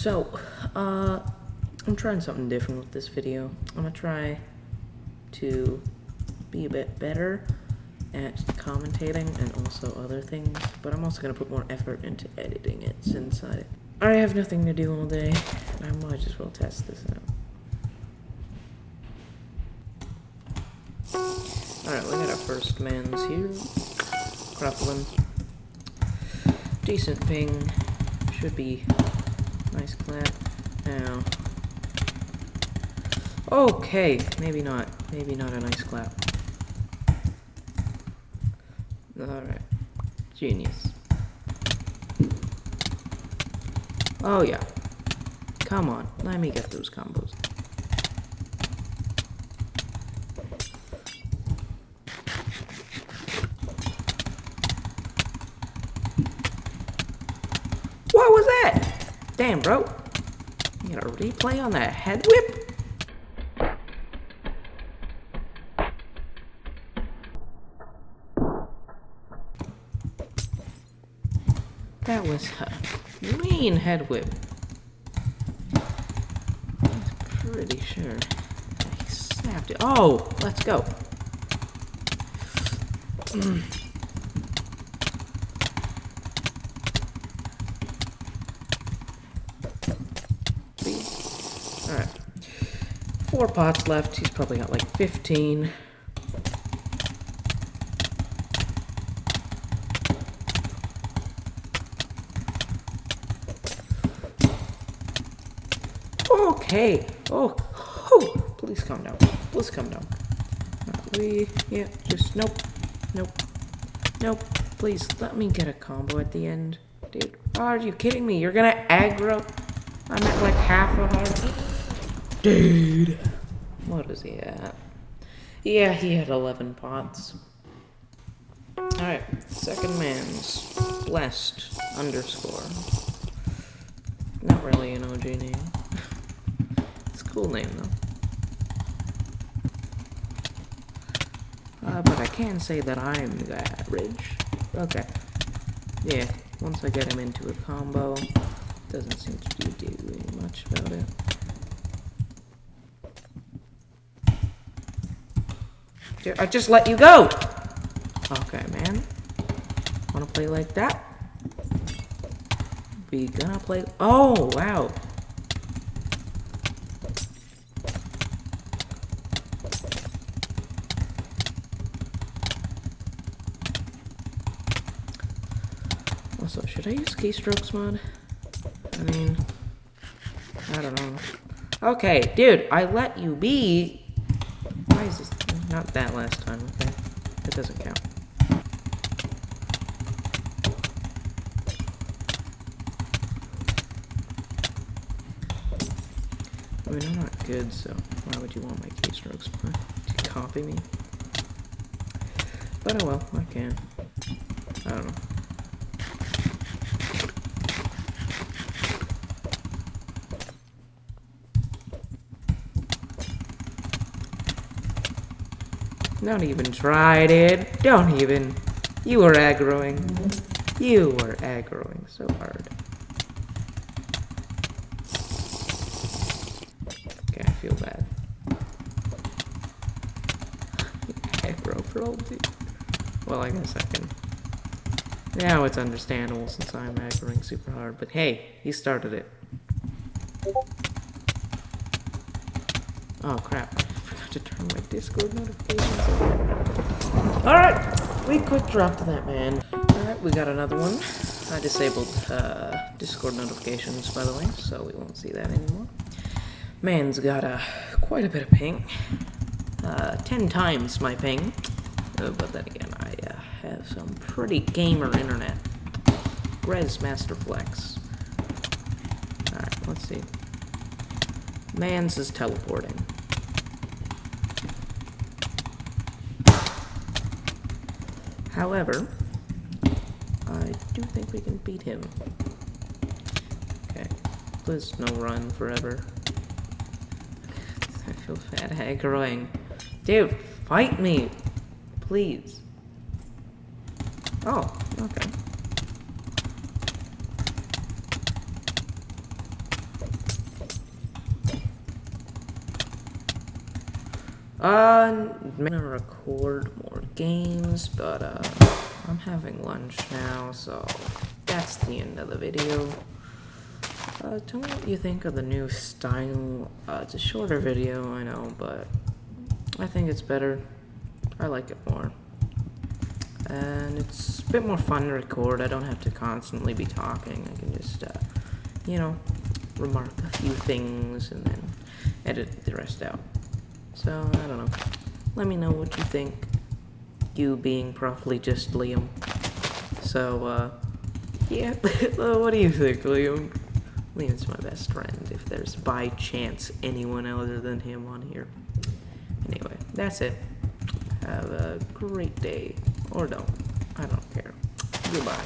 So, I'm trying something different with this video. I'm gonna try to be a bit better at commentating and also other things, but I'm also gonna put more effort into editing it since I have nothing to do all day, and I might as well test this out. Alright, we got our first mans here. Crufflin. Decent ping. Should be nice clap. Now. Okay, maybe not. Maybe not a nice clap. Alright. Genius. Oh yeah. Come on, let me get those combos. What was that? Damn, bro. You got a replay on that head whip? That was a mean head whip. I'm pretty sure he snapped it. Oh, let's go. Alright. 4 pots left. He's probably got like 15. Okay. Oh, please calm down. Please calm down. Yeah, just nope. Nope. Please let me get a combo at the end. Dude, are you kidding me? You're gonna aggro? I'm at like half a heart. Dude. What is he at? Yeah, he had 11 pots. Alright, second man's blessed underscore. Not really an OG name. It's a cool name though. But I can say that I'm the average. Okay. Yeah, once I get him into a combo, doesn't seem to be doing much about it. Dude, I just let you go! Okay, man. Wanna play like that? We gonna play... Oh, wow. Also, should I use keystrokes mod? I mean, I don't know. Okay, dude, I let you be. Why is this? Not that last time, okay? That doesn't count. I mean, I'm not good, so why would you want my keystrokes mod? To copy me? But oh well, I can. I don't know. Don't even try, dude. Don't even. You were aggroing. You were aggroing so hard. Okay, I feel bad. Aggro troll, dude. Well, I guess I can. Now it's understandable since I'm aggroing super hard. But hey, he started it. Oh crap. To turn my Discord notifications on. Alright, we quick dropped that man. Alright, we got another one. I disabled Discord notifications, by the way, so we won't see that anymore. Man's got quite a bit of ping. 10 times my ping. But then again, I have some pretty gamer internet. Res Master Flex. Alright, let's see. Man's is teleporting. However, I do think we can beat him. Okay, please no run forever. I feel bad aggroing. Dude, fight me, please. Oh, okay. I'm gonna record more games, but I'm having lunch now, so that's the end of the video. Tell me what you think of the new style. It's a shorter video, I know, but I think it's better. I like it more. And it's a bit more fun to record. I don't have to constantly be talking. I can just, you know, remark a few things and then edit the rest out. So, I don't know. Let me know what you think. You being probably just Liam. So, yeah. What do you think, Liam? Liam's my best friend, if there's by chance anyone other than him on here. Anyway, that's it. Have a great day. Or don't. I don't care. Goodbye.